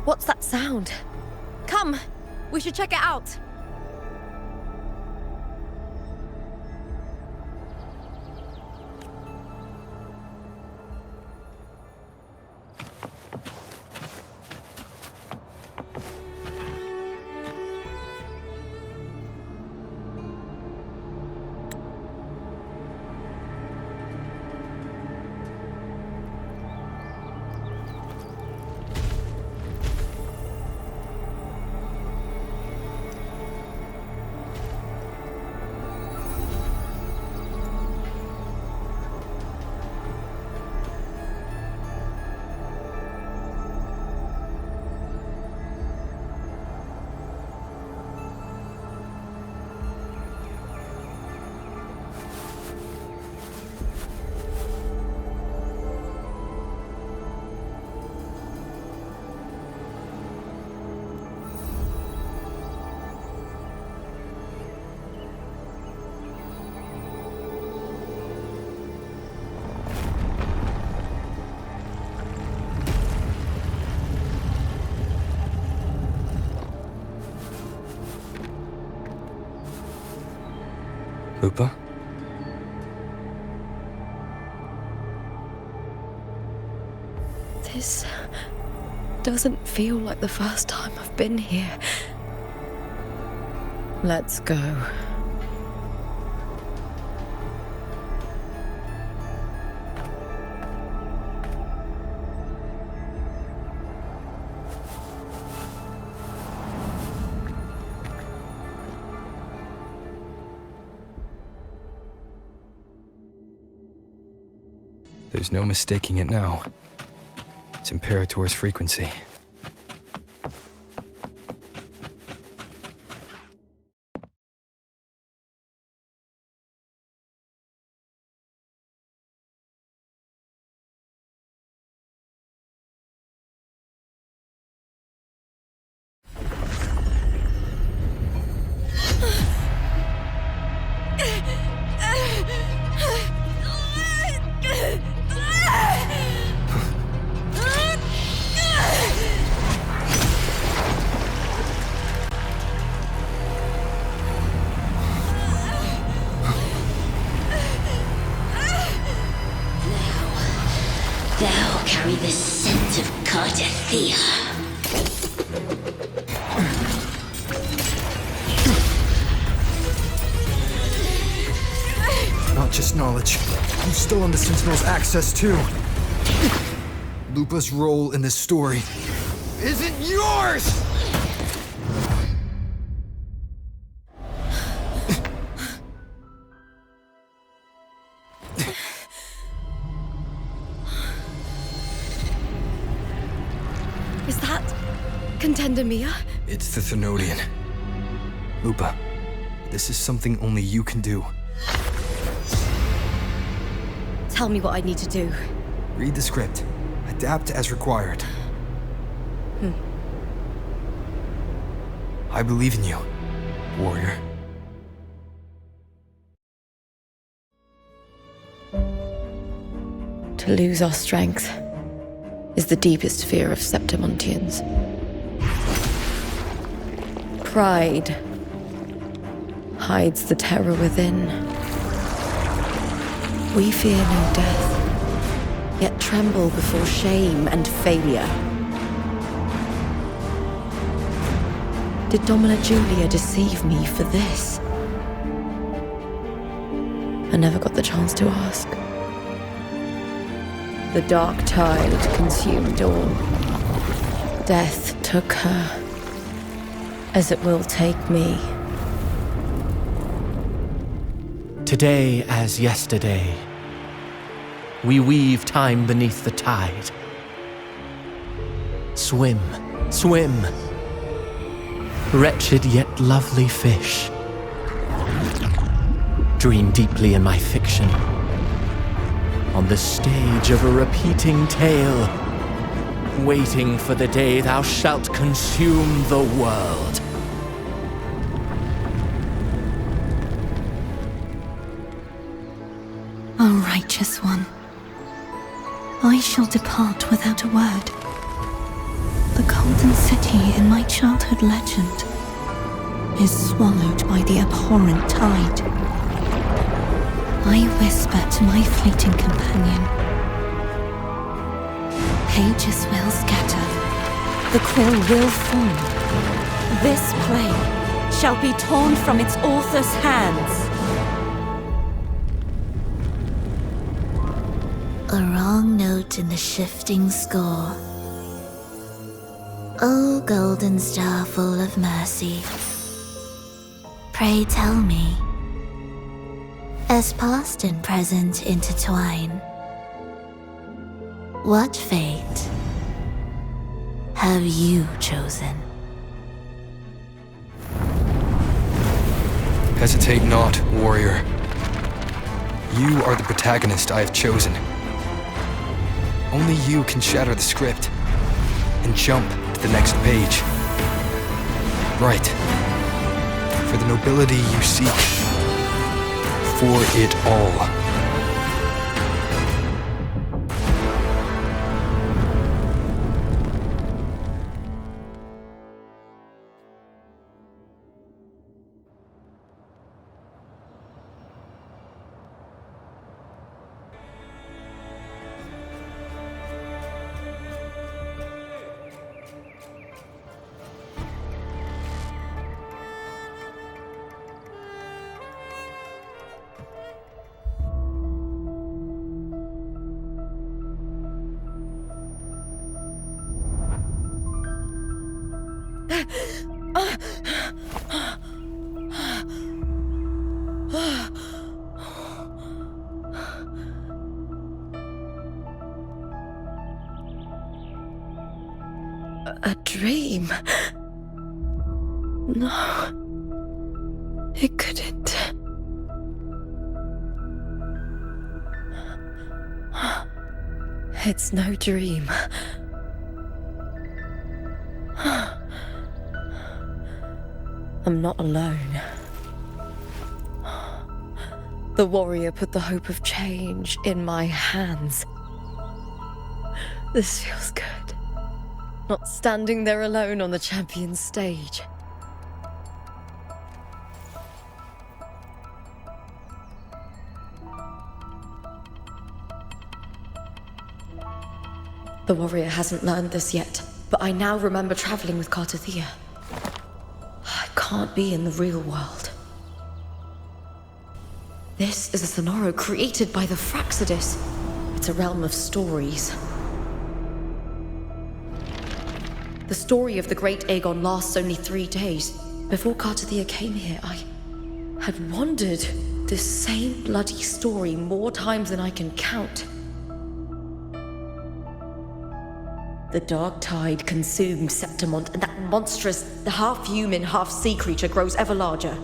What's that sound? Come, we should check it out. Lupa? This doesn't feel like the first time I've been here. Let's go. There's no mistaking it now. It's Imperator's frequency. Thou carry the scent of Cardathea. Not just knowledge. I'm still on the Sentinel's access too. Lupa's role in this story isn't yours! Is that Contender Mia? It's the Thenodian. Lupa, this is something only you can do. Tell me what I need to do. Read the script. Adapt as required. I believe in you. warrior. To lose our strength is the deepest fear of Septimontians. Pride hides the terror within. We fear no death, yet tremble before shame and failure. Did Domina Julia deceive me for this? I never got the chance to ask. The dark tide consumed all. Death took her, as it will take me. Today as yesterday, we weave time beneath the tide. Swim, swim, wretched yet lovely fish. Dream deeply in my fiction, on the stage of a repeating tale, waiting for the day thou shalt consume the world. O righteous one, I shall depart without a word. The golden city in my childhood legend is swallowed by the abhorrent tide. I whisper to my fleeting companion. Pages will scatter, the quill will fall. This play shall be torn from its author's hands. A wrong note in the shifting score. O golden star full of mercy, pray tell me, as past and present intertwine, what fate have you chosen? Hesitate not, warrior. You are the protagonist I have chosen. Only you can shatter the script and jump to the next page. Right. For the nobility you seek. For it all. A dream? No, it couldn't. It's no dream. I'm not alone. The warrior put the hope of change in my hands. This feels good. Not standing there alone on the champion's stage. The warrior hasn't learned this yet, but I now remember traveling with Cartathea. I can't be in the real world. This is a Sonoro created by the Fraxidus. It's a realm of stories. The story of the Great Aegon lasts only 3 days. Before Cartathea came here, I had wandered this same bloody story more times than I can count. The dark tide consumed Septimont, and that monstrous, half-human, half-sea creature grows ever larger.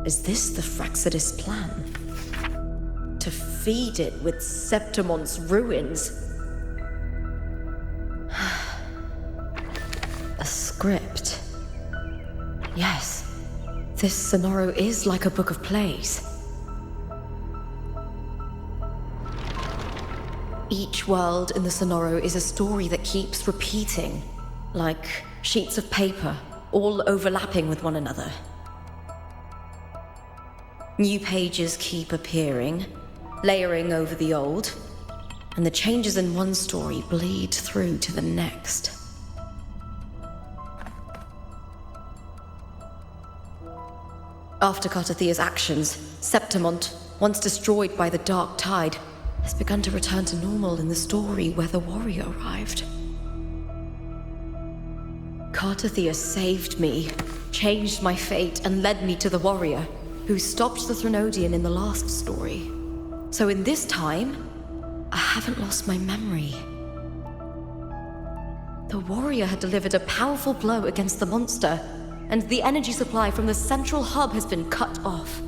Is this the Fraxidus plan? To feed it with Septimont's ruins? A script. Yes, This Sonoro is like a book of plays. Each world in the Sonoro is a story that keeps repeating, like sheets of paper, all overlapping with one another. New pages keep appearing, layering over the old, and the changes in one story bleed through to the next. After Cartathea's actions, Septimont, once destroyed by the Dark Tide, has begun to return to normal in the story where the warrior arrived. Cartathea saved me, changed my fate, and led me to the warrior, who stopped the Threnodian in the last story. So in this time, I haven't lost my memory. The warrior had delivered a powerful blow against the monster, and the energy supply from the central hub has been cut off.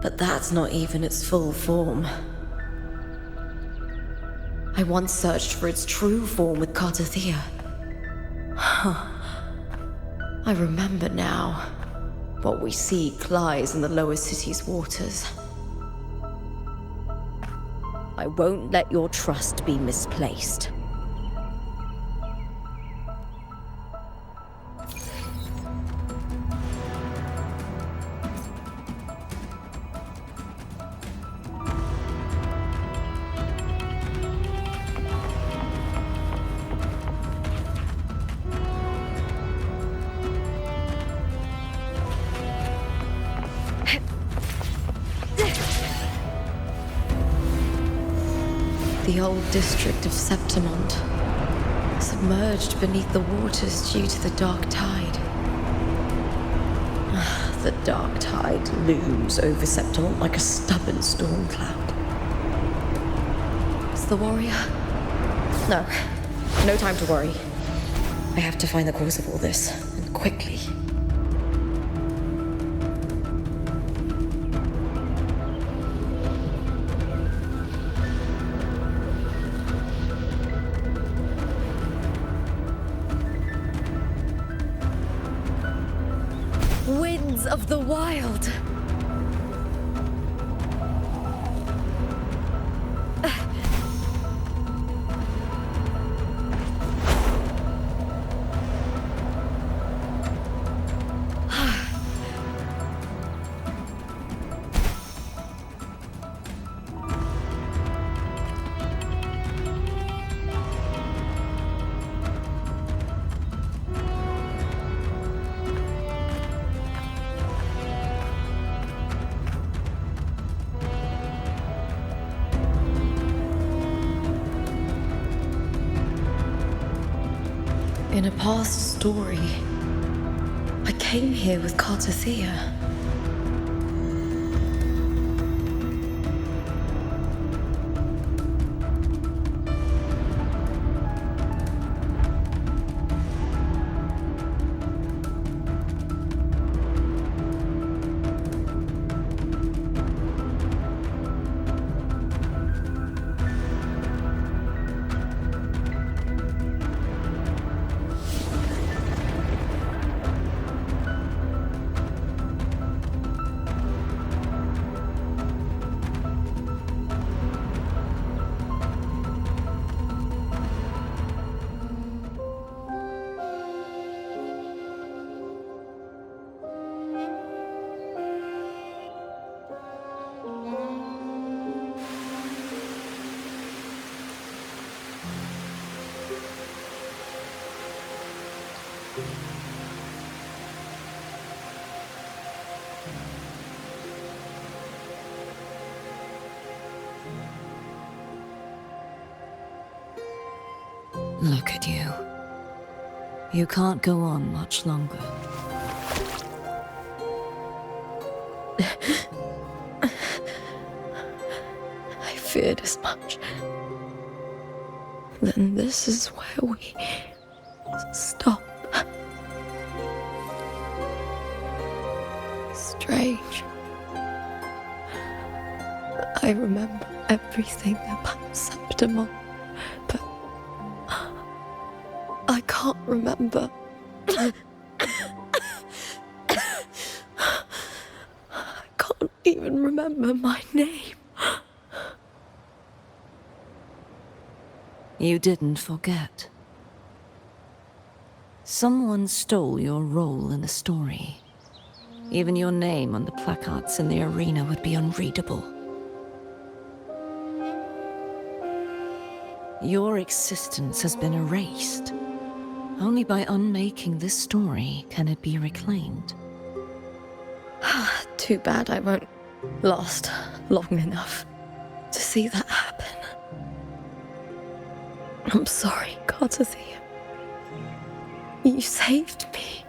But that's not even its full form. I once searched for its true form with Cartathea. I remember now. What we seek lies in the lower city's waters. I won't let your trust be misplaced. The old district of Septimont, submerged beneath the waters due to the Dark Tide. The Dark Tide looms over Septimont like a stubborn storm cloud. Is the warrior? No time to worry. I have to find the cause of all this, and quickly. Winds of the wild! In a past story, I came here with Cartathea. Look at you. You can't go on much longer. I feared as much. Then this is where we stop. Strange. I remember everything about Septimont, but I can't remember even remember my name. You didn't forget. Someone stole your role in the story. Even your name on the placards in the arena would be unreadable. Your existence has been erased. Only by unmaking this story can it be reclaimed. Too bad I won't last long enough to see that happen. I'm sorry, Gardathea. You saved me.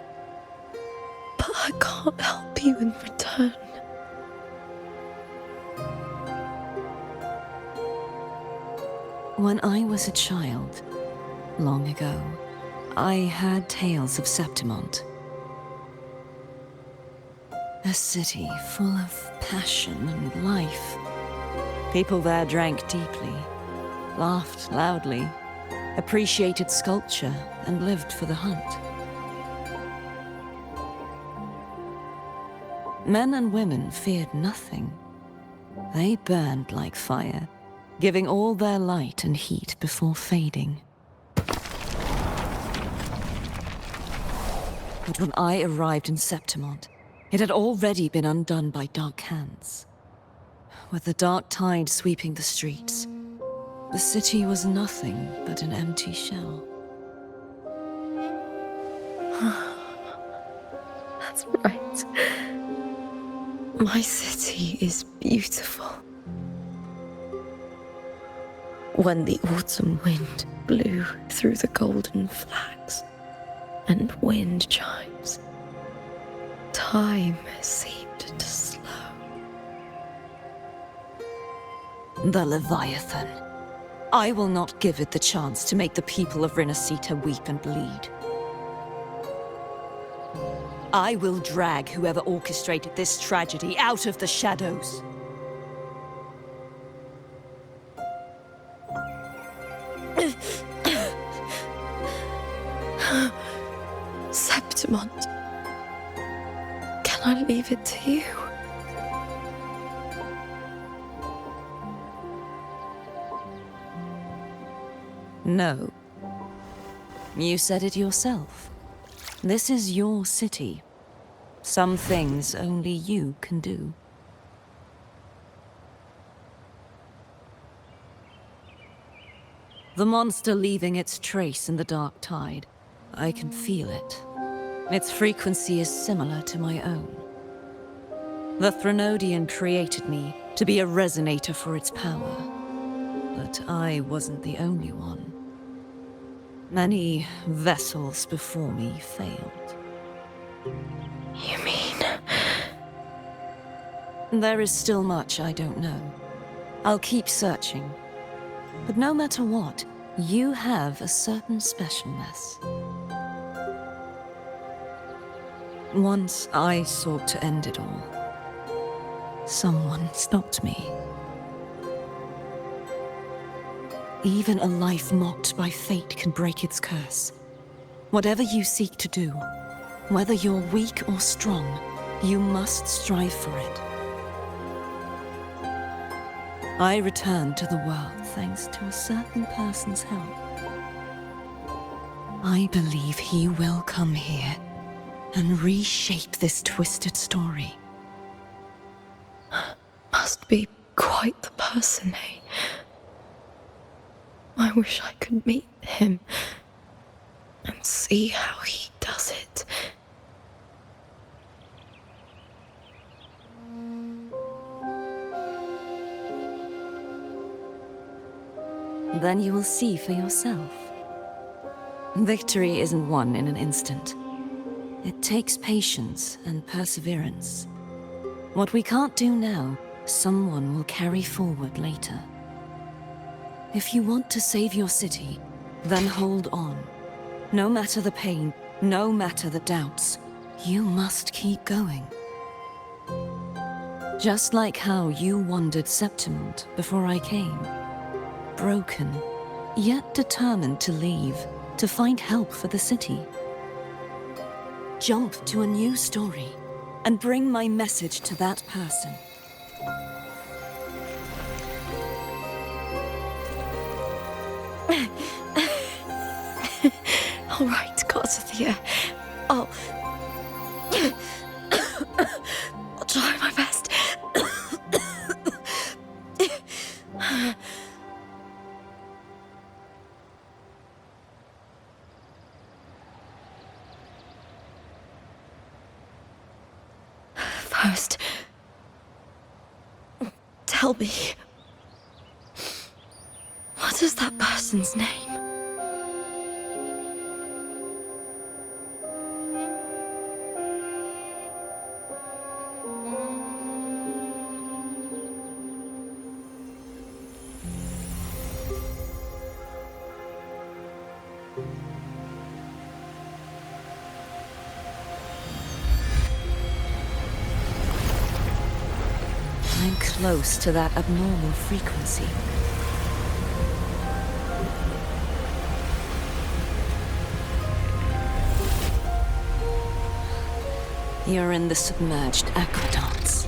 But I can't help you in return. When I was a child, long ago, I had tales of Septimont. A city full of passion and life. People there drank deeply, laughed loudly, appreciated sculpture, and lived for the hunt. Men and women feared nothing. They burned like fire, giving all their light and heat before fading. But when I arrived in Septimont, it had already been undone by dark hands. With the dark tide sweeping the streets, the city was nothing but an empty shell. That's right. My city is beautiful. When the autumn wind blew through the golden flags and wind chimes, time seemed to slow. The Leviathan. I will not give it the chance to make the people of Rinascita weep and bleed. I will drag whoever orchestrated this tragedy out of the shadows. Septimont, can I leave it to you? No. You said it yourself. This is your city. Some things only you can do. The monster leaving its trace in the dark tide. I can feel it. Its frequency is similar to my own. The Threnodian created me to be a resonator for its power. But I wasn't the only one. Many vessels before me failed. You mean? There is still much I don't know. I'll keep searching. But no matter what, you have a certain specialness. Once I sought to end it all. Someone stopped me. Even a life mocked by fate can break its curse. Whatever you seek to do, whether you're weak or strong, you must strive for it. I returned to the world thanks to a certain person's help. I believe he will come here and reshape this twisted story. Must be quite the person, eh? I wish I could meet him and see how he does it. Then you will see for yourself. Victory isn't won in an instant. It takes patience and perseverance. What we can't do now, someone will carry forward later. If you want to save your city, then hold on. No matter the pain, no matter the doubts, you must keep going. Just like how you wandered Septimont before I came. Broken, yet determined to leave, to find help for the city. Jump to a new story, and bring my message to that person. All right, Garcia. I'll try my best. First, tell me, what is that person's name? I'm close to that abnormal frequency. You're in the submerged aqueducts.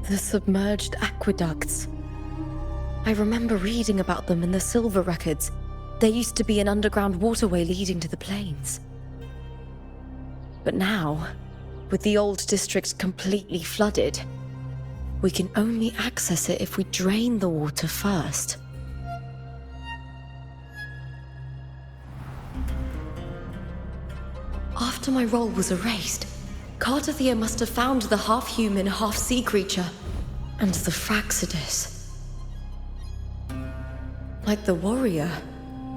The submerged aqueducts. I remember reading about them in the Silver records. There used to be an underground waterway leading to the plains. But now, with the old district completely flooded, we can only access it if we drain the water first. After my role was erased, Cartathea must have found the half-human, half-sea creature and the Fraxidus. Like the warrior,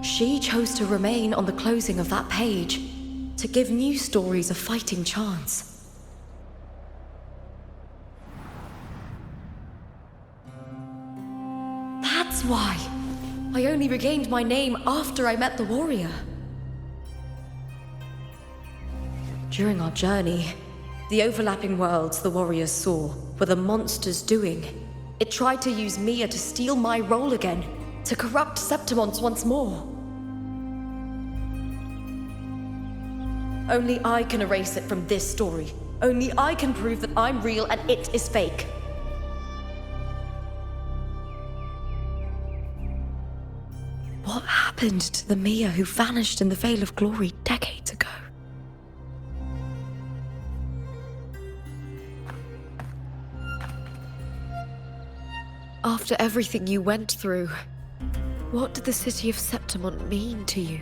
she chose to remain on the closing of that page to give new stories a fighting chance. That's why I only regained my name after I met the warrior. During our journey, the overlapping worlds the warriors saw were the monsters doing. It tried to use Mia to steal my role again, to corrupt Septimonts once more. Only I can erase it from this story. Only I can prove that I'm real and it is fake. What happened to the Mia who vanished in the Veil of Glory decades ago? After everything you went through, what did the city of Septimont mean to you?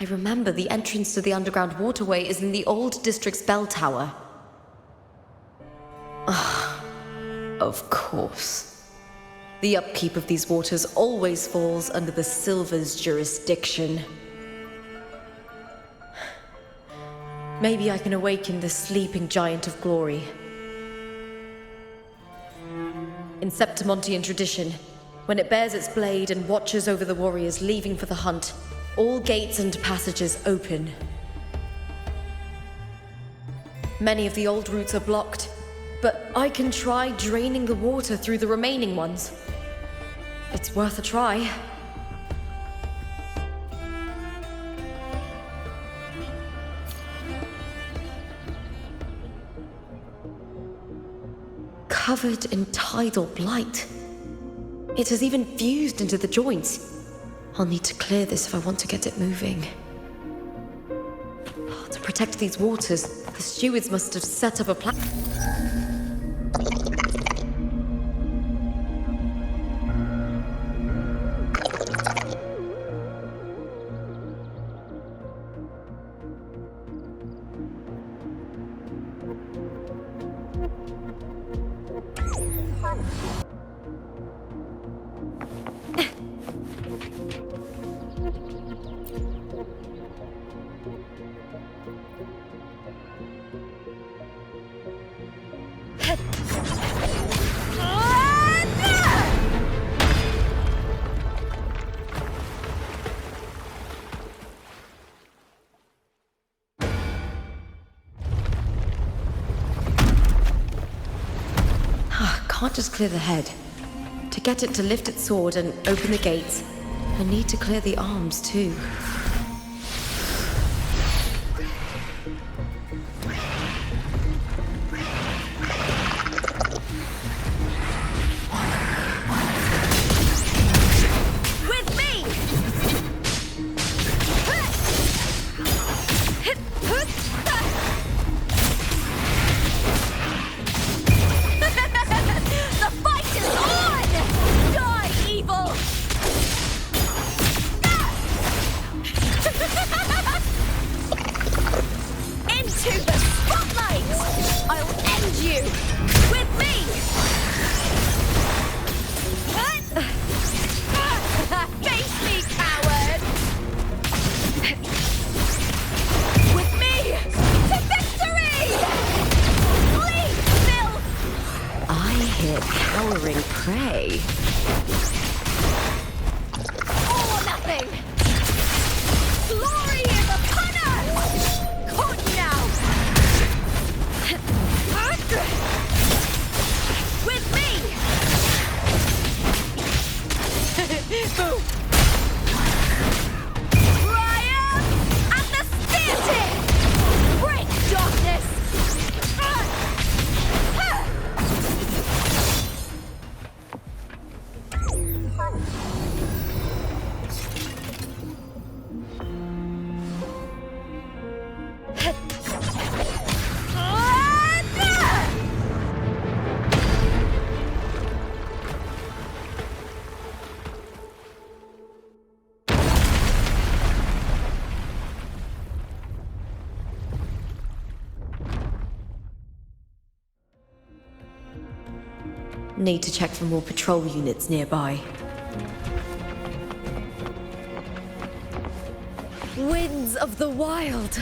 I remember the entrance to the underground waterway is in the old district's bell tower. Of course. The upkeep of these waters always falls under the Silver's jurisdiction. Maybe I can awaken the sleeping giant of glory. In Septimontian tradition, when it bears its blade and watches over the warriors leaving for the hunt, all gates and passages open. Many of the old routes are blocked, but I can try draining the water through the remaining ones. It's worth a try. Covered in tidal blight. It has even fused into the joints. I'll need to clear this if I want to get it moving. To protect these waters, the stewards must have set up a plan. can't just clear the head. To get it to lift its sword and open the gates, I need to clear the arms too. Need to check for more patrol units nearby. Winds of the Wild!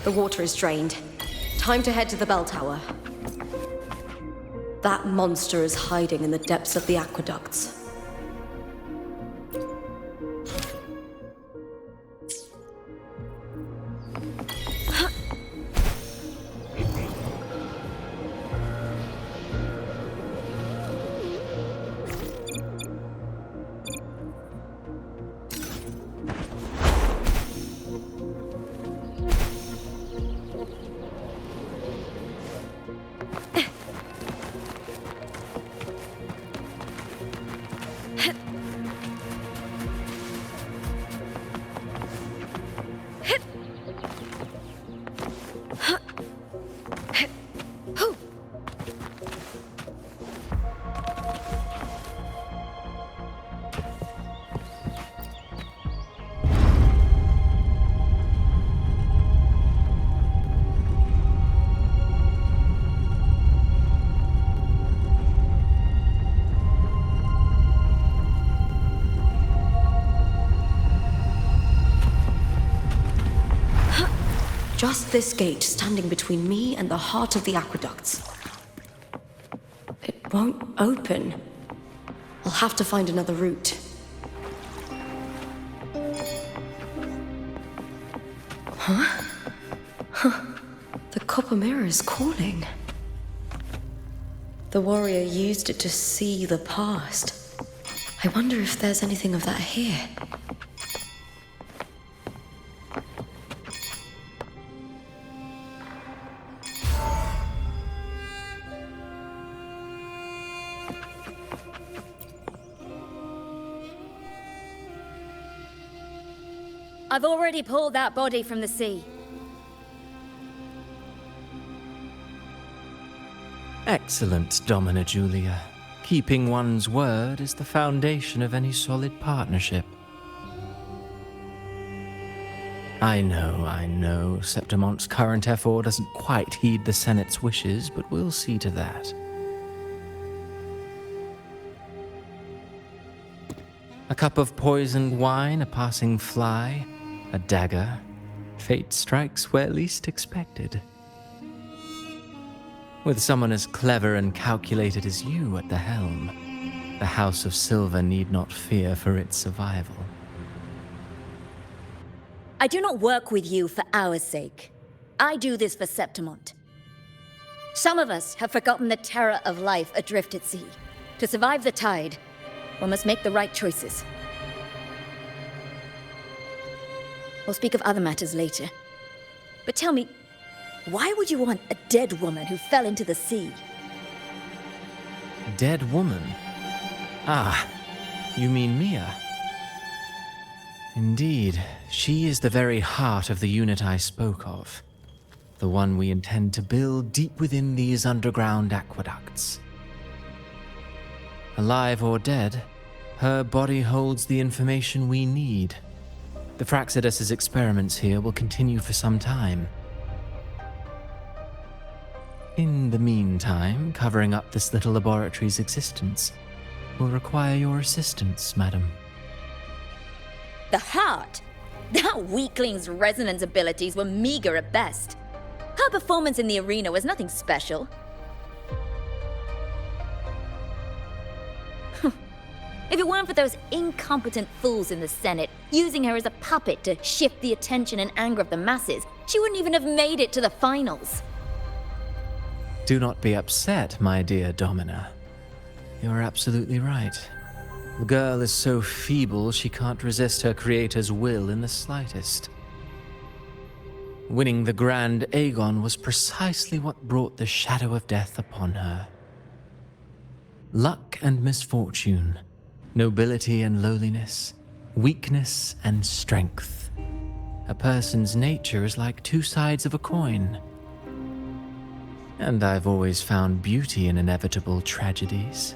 The water is drained. Time to head to the bell tower. That monster is hiding in the depths of the aqueducts. Just this gate standing between me and the heart of the aqueducts. It won't open. I'll have to find another route. Huh? The copper mirror is calling. The warrior used it to see the past. I wonder if there's anything of that here. I've already pulled that body from the sea. Excellent, Domina Julia. Keeping one's word is the foundation of any solid partnership. I know, Septimonte's current effort doesn't quite heed the Senate's wishes, but we'll see to that. A cup of poisoned wine, a passing fly, a dagger. Fate strikes where least expected. With someone as clever and calculated as you at the helm, the House of Silver need not fear for its survival. I do not work with you for our sake. I do this for Septimont. Some of us have forgotten the terror of life adrift at sea. To survive the tide, one must make the right choices. We'll speak of other matters later. But tell me, why would you want a dead woman who fell into the sea? Dead woman? Ah, you mean Mia? Indeed, she is the very heart of the unit I spoke of. The one we intend to build deep within these underground aqueducts. Alive or dead, her body holds the information we need. The Fraxidus's experiments here will continue for some time. In the meantime, covering up this little laboratory's existence will require your assistance, madam. The heart? That weakling's resonance abilities were meager at best. Her performance in the arena was nothing special. If it weren't for those incompetent fools in the Senate using her as a puppet to shift the attention and anger of the masses, she wouldn't even have made it to the finals. Do not be upset, my dear Domina. You're absolutely right. The girl is so feeble she can't resist her creator's will in the slightest. Winning the Grand Aegon was precisely what brought the shadow of death upon her. Luck and misfortune, nobility and lowliness, weakness and strength. A person's nature is like two sides of a coin. And I've always found beauty in inevitable tragedies.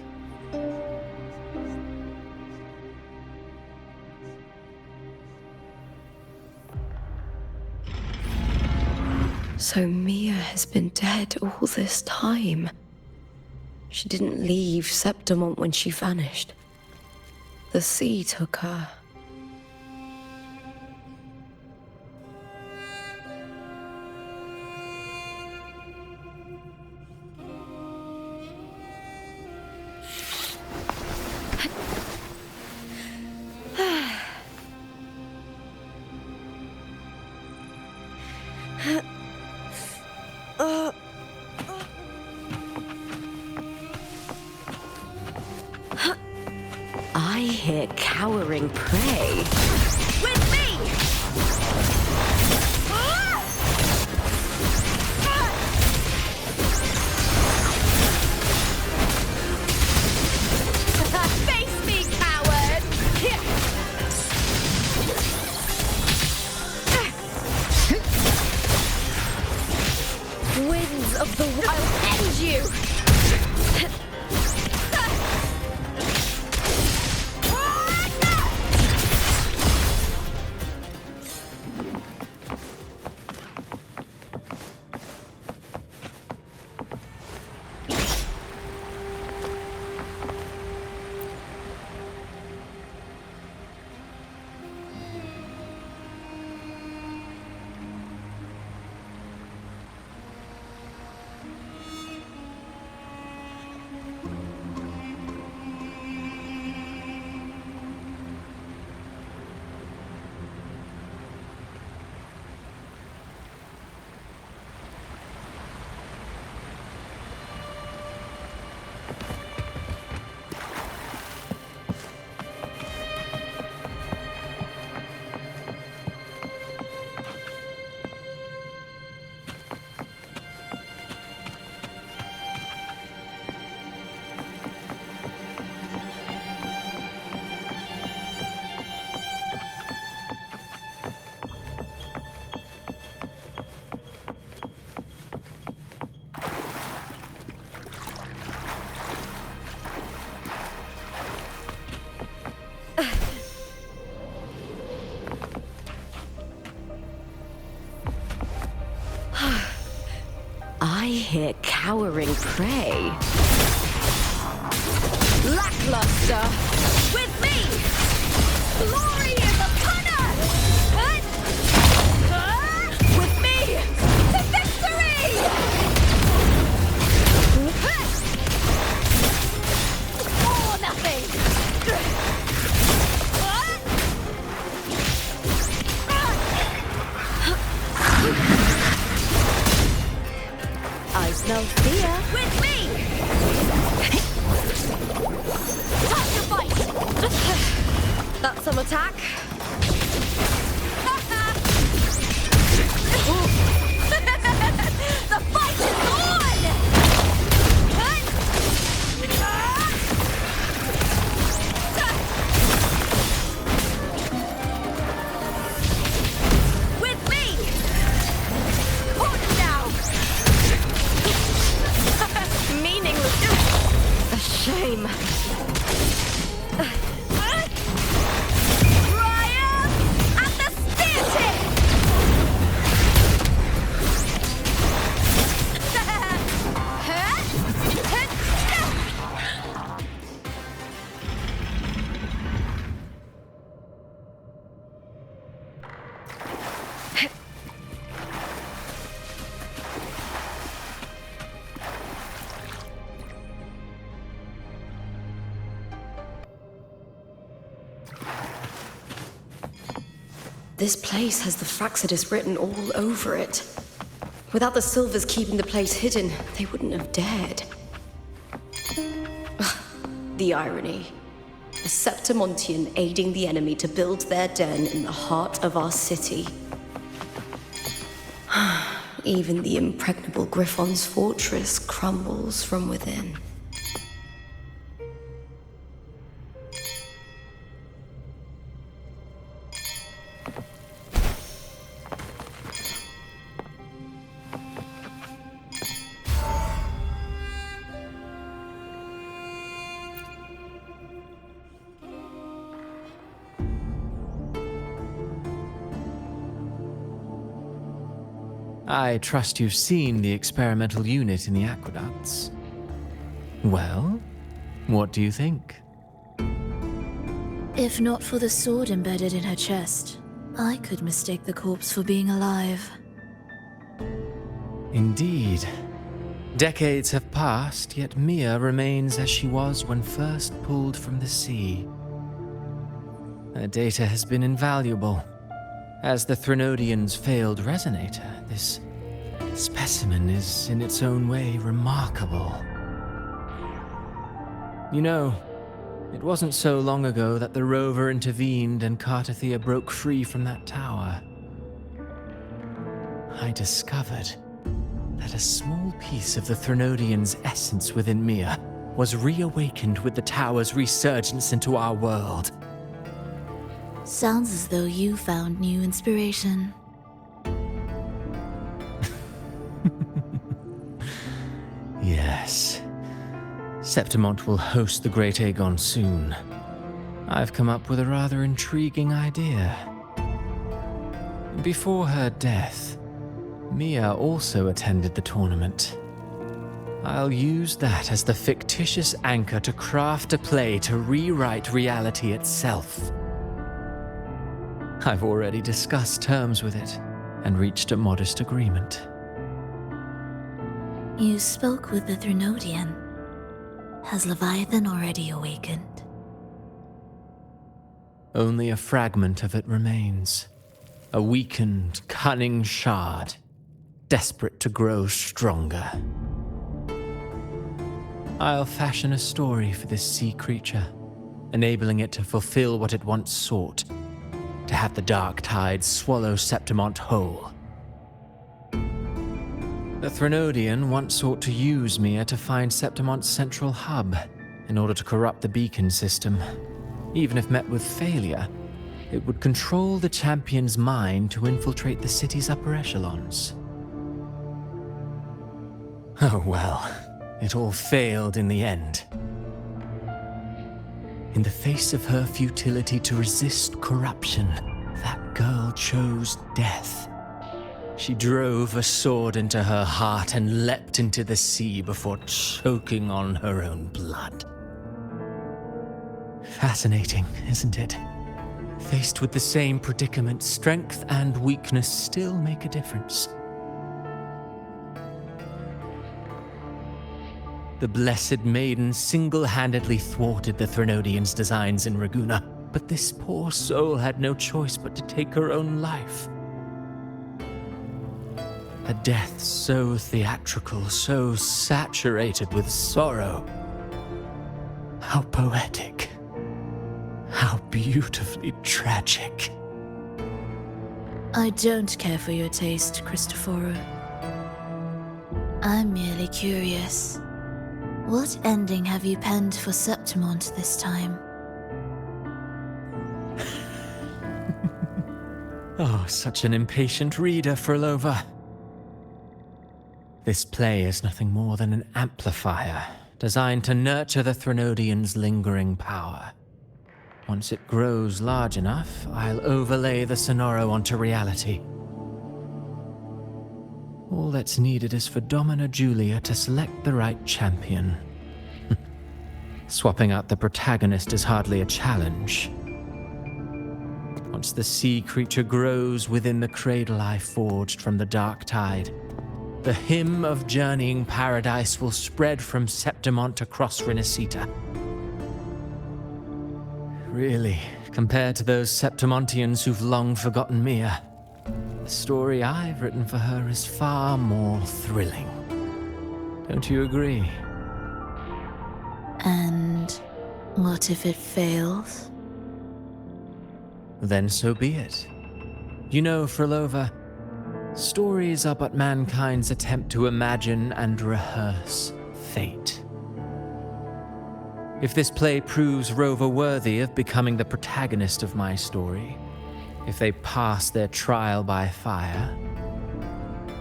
So Mia has been dead all this time. She didn't leave Septimont when she vanished. The sea took her. I hear cowering prey. With me! Face me, coward! Winds of the wild, I'll end you! here cowering prey. Lackluster! With me! Glory is upon us! With me! To victory! All or nothing! I smell fear. With me! Time to fight! That's some attack. The fight is on! With me! Corner now! Meaningless. A shame. Triumph at the spear tip! This place has the Fractsidus written all over it. Without the Silvers keeping the place hidden, they wouldn't have dared. The irony. A Septimontian aiding the enemy to build their den in the heart of our city. Even the impregnable Griffon's fortress crumbles from within. I trust you've seen the experimental unit in the aqueducts. Well, what do you think? If not for the sword embedded in her chest, I could mistake the corpse for being alive. Indeed. Decades have passed, yet Mia remains as she was when first pulled from the sea. Her data has been invaluable. As the Threnodian's failed resonator, this specimen is in its own way remarkable. You know, it wasn't so long ago that the rover intervened and Cartathea broke free from that tower. I discovered that a small piece of the Threnodian's essence within Mia was reawakened with the tower's resurgence into our world. Sounds as though you found new inspiration. Yes. Septimont will host the Great Aegon soon. I've come up with a rather intriguing idea. Before her death, Mia also attended the tournament. I'll use that as the fictitious anchor to craft a play to rewrite reality itself. I've already discussed terms with it and reached a modest agreement. You spoke with the Threnodian. Has Leviathan already awakened? Only a fragment of it remains. A weakened, cunning shard, desperate to grow stronger. I'll fashion a story for this sea creature, enabling it to fulfill what it once sought, to have the dark tide swallow Septimont whole. The Threnodian once sought to use Mia to find Septimont's central hub in order to corrupt the beacon system. Even if met with failure, it would control the champion's mind to infiltrate the city's upper echelons. Oh well, it all failed in the end. In the face of her futility to resist corruption, that girl chose death. She drove a sword into her heart and leapt into the sea before choking on her own blood. Fascinating, isn't it? Faced with the same predicament, strength and weakness still make a difference. The Blessed Maiden single-handedly thwarted the Threnodians' designs in Raguna, but this poor soul had no choice but to take her own life. A death so theatrical, so saturated with sorrow. How poetic. How beautifully tragic. I don't care for your taste, Cristoforo. I'm merely curious. What ending have you penned for Septimont this time? Oh, such an impatient reader, Frolova. This play is nothing more than an amplifier, designed to nurture the Threnodians' lingering power. Once it grows large enough, I'll overlay the Sonoro onto reality. All that's needed is for Domina Julia to select the right champion. Swapping out the protagonist is hardly a challenge. Once the sea creature grows within the cradle I forged from the dark tide, the hymn of journeying paradise will spread from Septimont across Rinascita. Really, compared to those Septimontians who've long forgotten Mia, the story I've written for her is far more thrilling. Don't you agree? And what if it fails? Then so be it. You know, Frolova, stories are but mankind's attempt to imagine and rehearse fate. If this play proves Rover worthy of becoming the protagonist of my story, if they pass their trial by fire,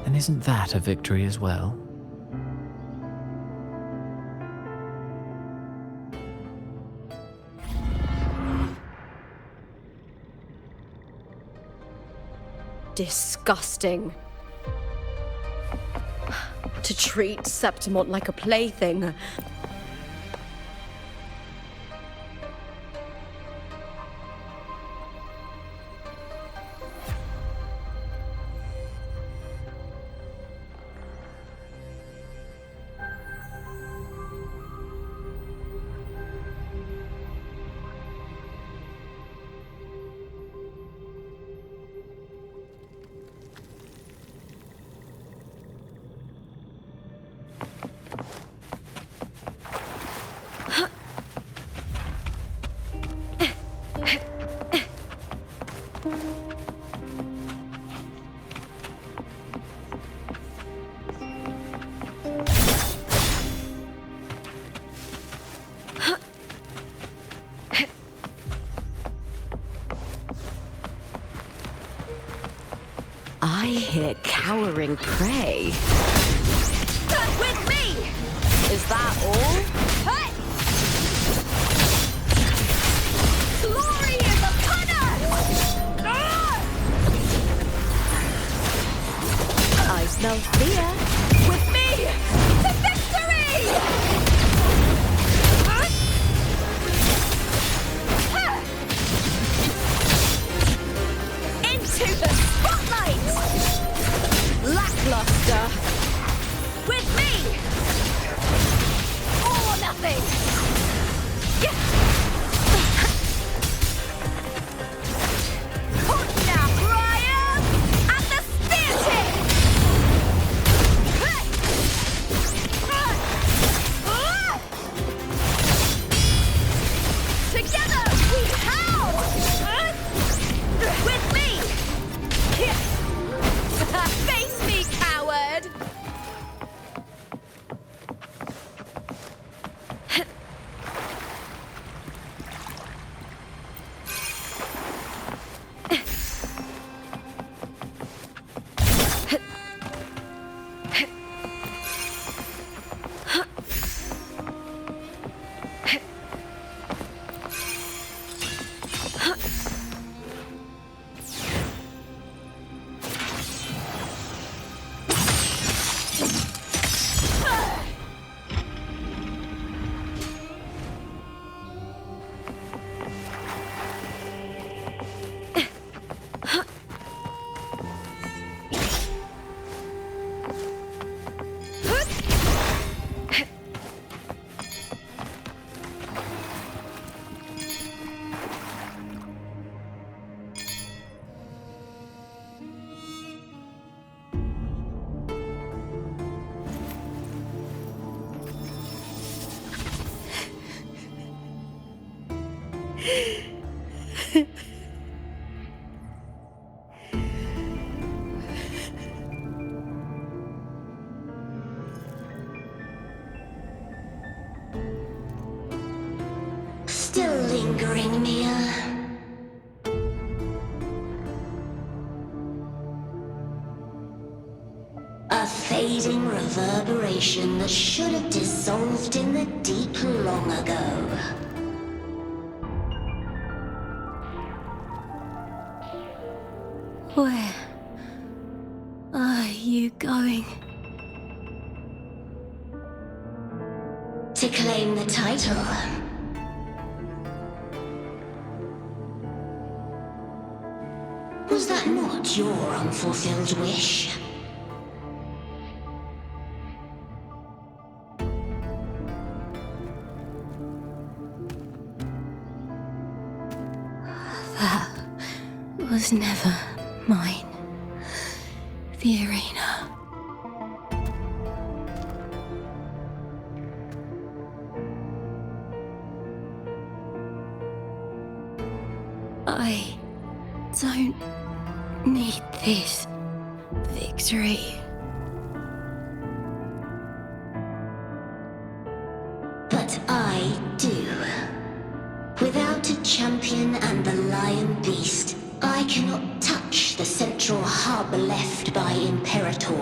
then isn't that a victory as well? Disgusting. To treat Septimont like a plaything. I hear cowering prey. Stand with me! Is that all? Hey! Glory is upon us! I smell fear. With me! To victory! Into the spotlight! Lackluster. With me! All or nothing! Hold now, Brian! At the spear tip! Together we howl! With me! Face me, coward! Still lingering, Mia? A fading reverberation that should have dissolved in the deep long ago. Where are you going? To claim the title. Was that not your unfulfilled wish? That was never mine. The arena. I don't need this victory. But I do. Without a champion and the lion beast, I cannot touch the central hub left by Imperator.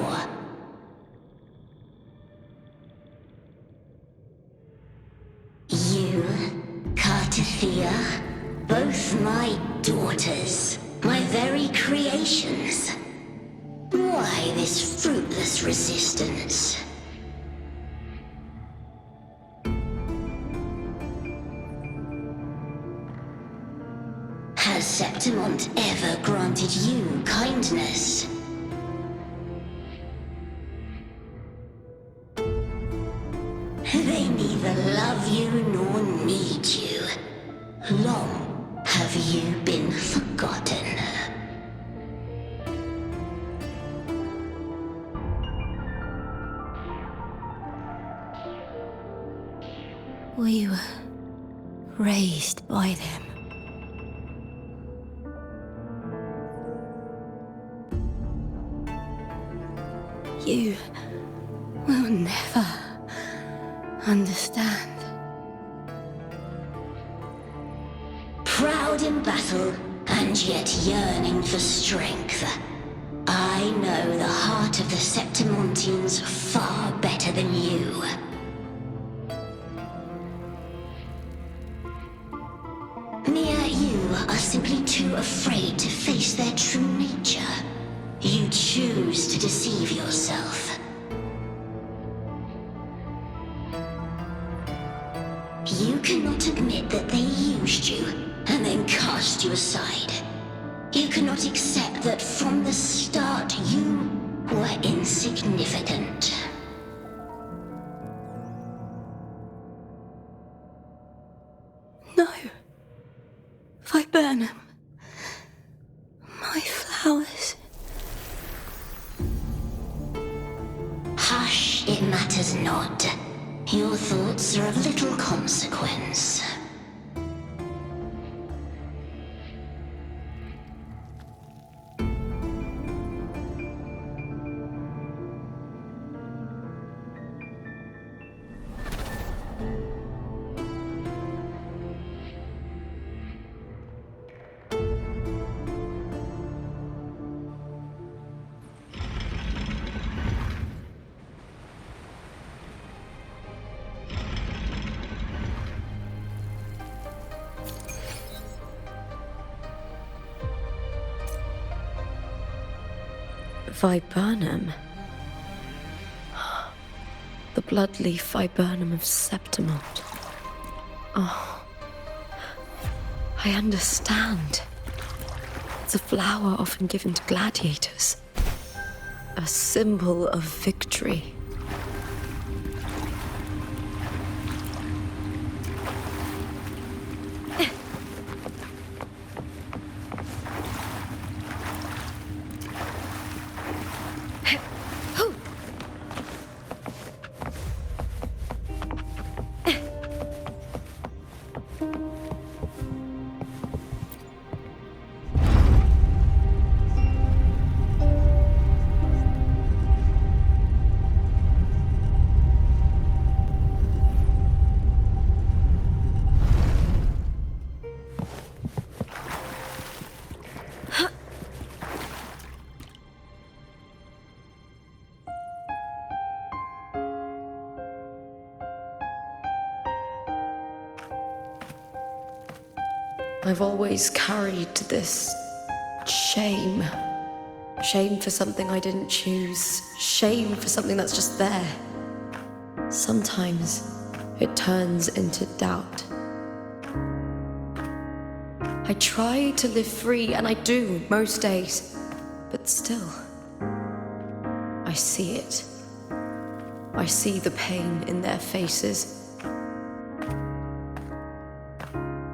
You, Cartathea, both my daughters, my very creations. Why this fruitless resistance? Has Septimont ever granted you kindness? They neither love you nor need you. Long have you been forgotten. We were raised by them. You will never understand. Proud in battle, and yet yearning for strength. I know the heart of the Septimontians far better than you. Mia, you are simply too afraid to face their true nature. You choose to deceive yourself. You cannot admit that they used you and then cast you aside. You cannot accept that from the start you were insignificant. No. Viburnum. My flowers. Hush, it matters not. Your thoughts are of little consequence. Viburnum. The bloodleaf viburnum of Septimont. Oh, I understand. It's a flower often given to gladiators. A symbol of victory. I've always carried this shame. Shame for something I didn't choose. Shame for something that's just there. Sometimes it turns into doubt. I try to live free, and I do most days. But still, I see it. I see the pain in their faces.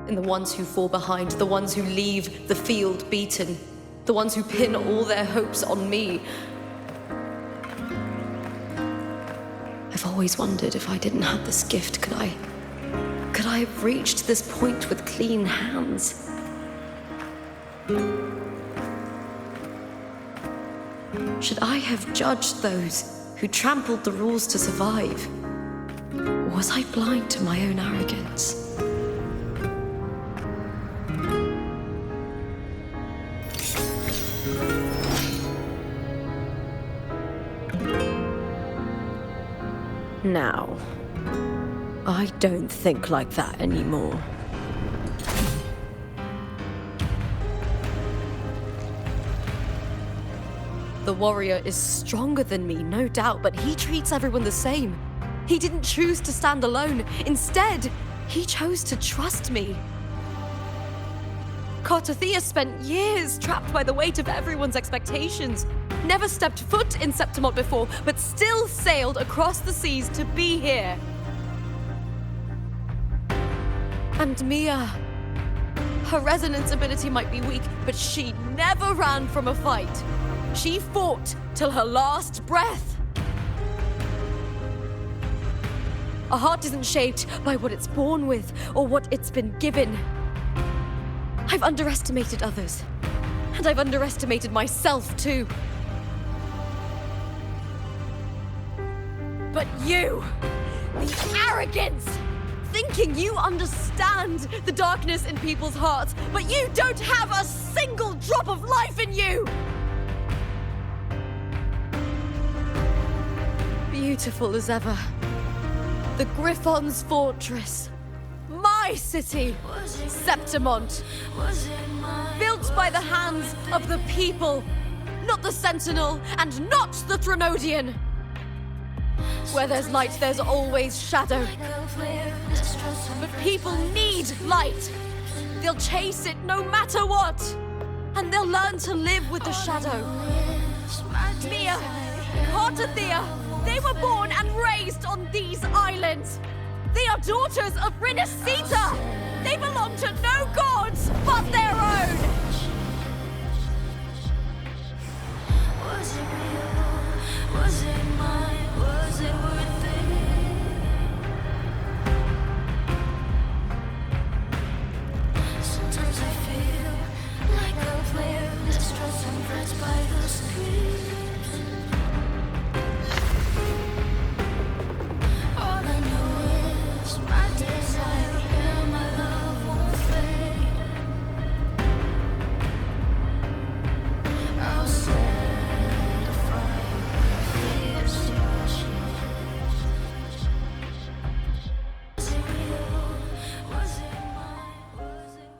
In the ones who fall behind, the ones who leave the field beaten, the ones who pin all their hopes on me. I've always wondered if I didn't have this gift, could I have reached this point with clean hands? Should I have judged those who trampled the rules to survive? Or was I blind to my own arrogance? Now, I don't think like that anymore. The warrior is stronger than me, no doubt, but he treats everyone the same. He didn't choose to stand alone. Instead, he chose to trust me. Cartothea spent years trapped by the weight of everyone's expectations. Never stepped foot in Septimont before, but still sailed across the seas to be here. And Mia, her resonance ability might be weak, but she never ran from a fight. She fought till her last breath. A heart isn't shaped by what it's born with or what it's been given. I've underestimated others, and I've underestimated myself too. But you, the arrogance, thinking you understand the darkness in people's hearts, but you don't have a single drop of life in you! Beautiful as ever. The Griffon's fortress. My city, Septimont. Built by the hands of the people, not the Sentinel and not the Threnodian. Where there's light, there's always shadow. But people need light. They'll chase it no matter what. And they'll learn to live with the shadow. Mia, Cartothea, they were born and raised on these islands. They are daughters of Rinascita. They belong to no gods but their own. Was it real? Was it mine? Was it worth it? Sometimes I feel like a player distressed and pressed by the screams. All I know is my desire and my love won't fade. I'll set a fire, fierce passion. Was it real? Was it mine? Was it worth it?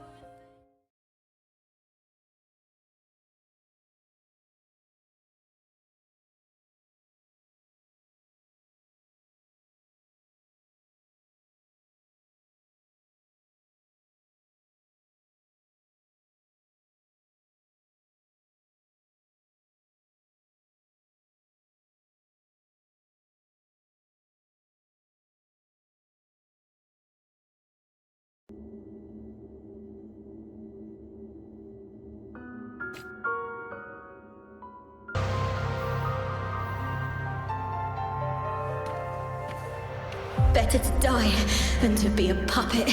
Better to die than to be a puppet.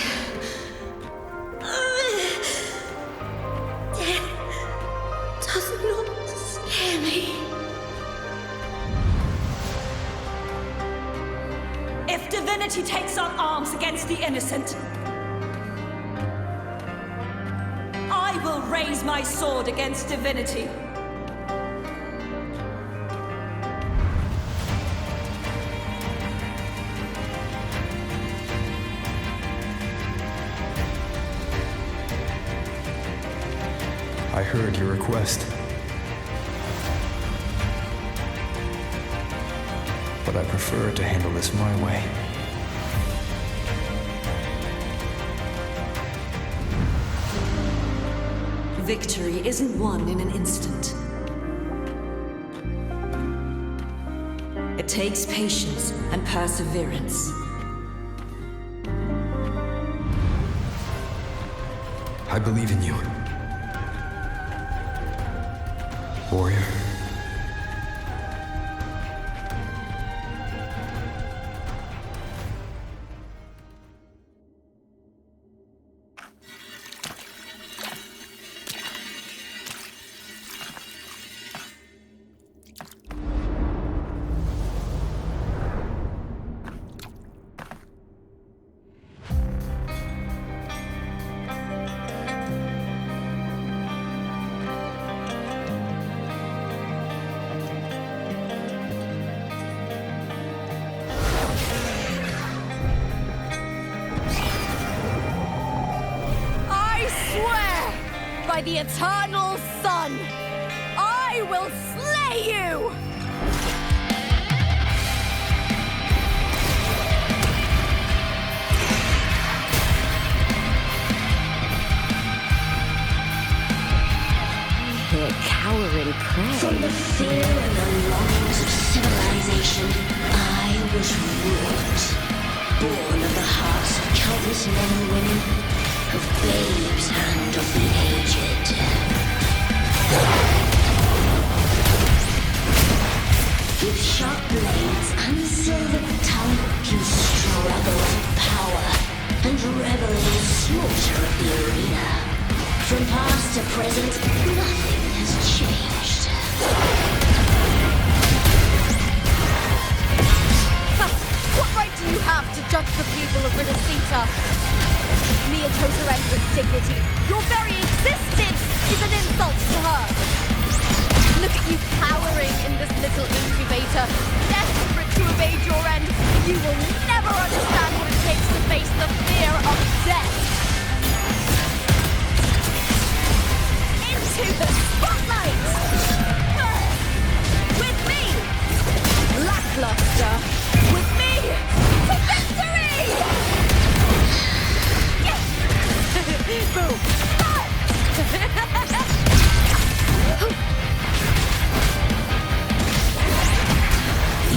Death does not scare me. If Divinity takes up arms against the innocent, I will raise my sword against Divinity. I heard your request. But I prefer to handle this my way. Victory isn't won in an instant. It takes patience and perseverance. I believe in you, warrior. By the eternal sun, I will slay you! Their cowering prey. From the fear and the longings of civilization, I was wrought. Born of the hearts of countless men and women, of babes and of the aged. With sharp blades and silver tongue, you struggle for power and revel in the slaughter of the arena. From past to present, nothing has changed. What right do you have to judge the people of Rinascita? Mere Totarendra's dignity. Your very existence is an insult to her. Look at you cowering in this little incubator, desperate to evade your end. You will never understand what it takes to face the fear of death. Into the spotlight! With me! Lackluster! With me! To victory! Boom!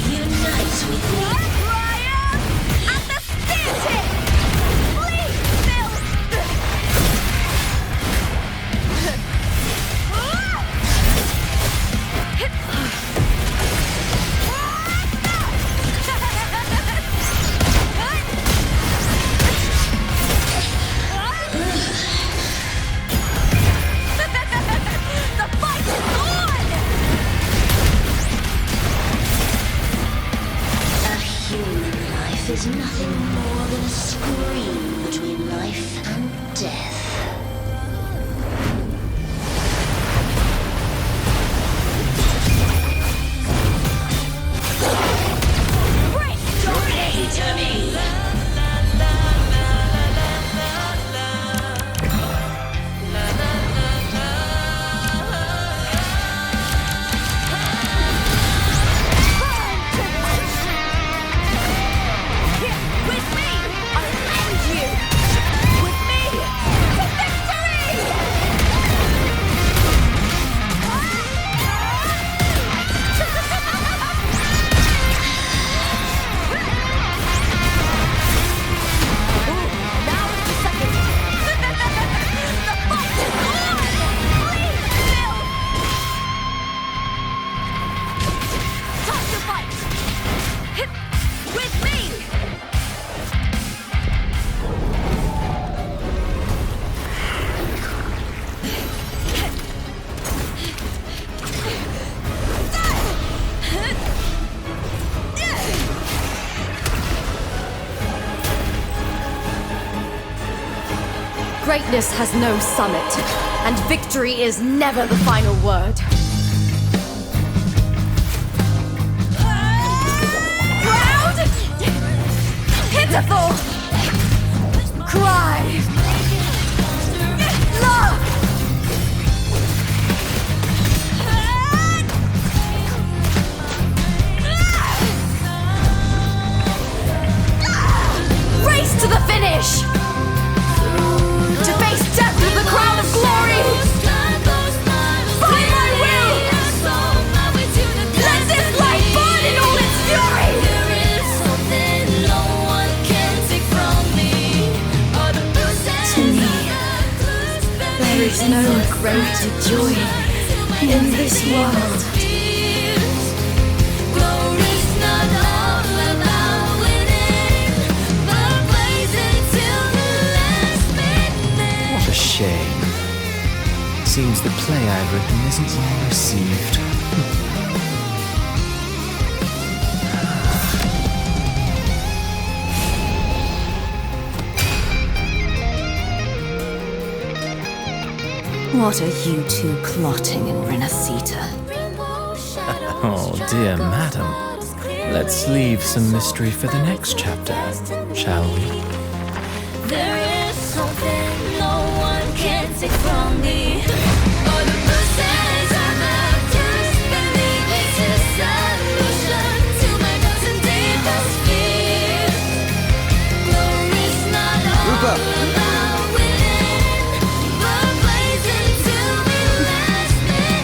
Unite with me! Brian! And the theatre! Please, Bill! The fight is on! A human life is nothing more than a scream between life and death. Pray to me! With me, I'll end you! With me, to victory! Now is the second. The fight is on! Please, Bill! Time to fight! With me! Greatness has no summit, and victory is never the final word. Proud! Pitiful! Cry! Love! greater joy in this world. What a shame. Seems the play I've written isn't well received. What are you two plotting in Rinascita? Oh, dear madam. Let's leave some mystery for the next chapter, shall we? There is something no one can take from me. Or the process of the just believe it's a solution to my doubts and deepest fears. Glory's not all about winning, but blazing to me last minute.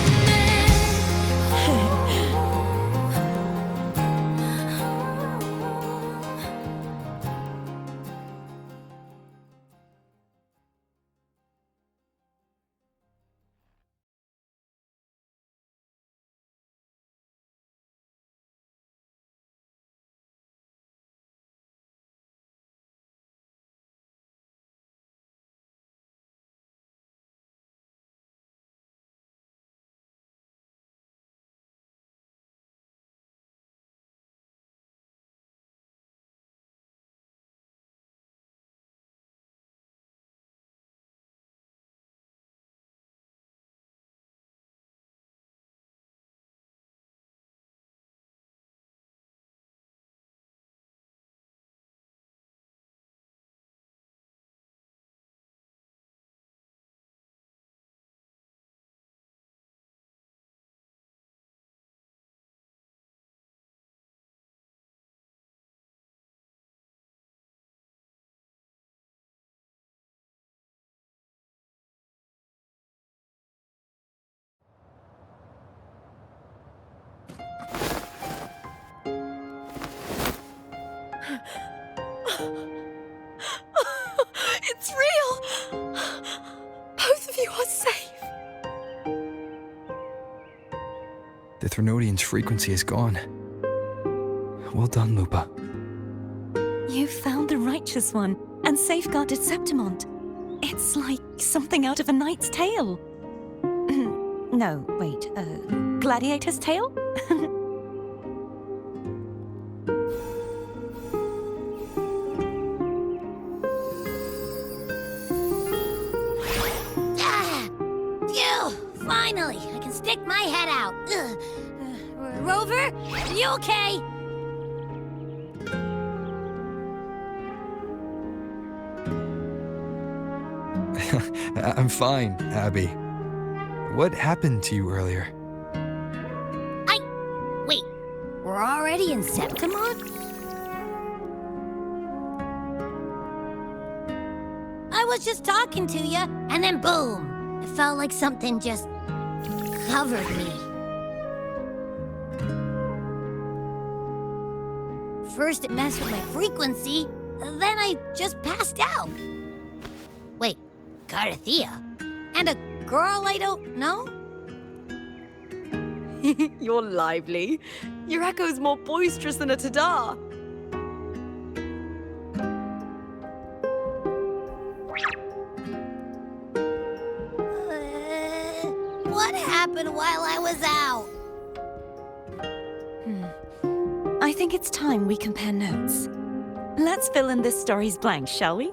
It's real! Both of you are safe. The Threnodian's frequency is gone. Well done, Lupa. You found the righteous one and safeguarded Septimont. It's like something out of a knight's tale. No, wait, gladiator's tale? Phew! Finally, I can stick my head out. Rover, are you okay? I'm fine, Abby. What happened to you earlier? Wait, we're already in Septimont? I was just talking to you, and then boom! It felt like something just covered me. First it messed with my frequency, then I just passed out. Wait, Carthea? And a girl I don't know? You're lively. Your echo's more boisterous than a tada. What happened while I was out? I think it's time we compare notes. Let's fill in this story's blanks, shall we?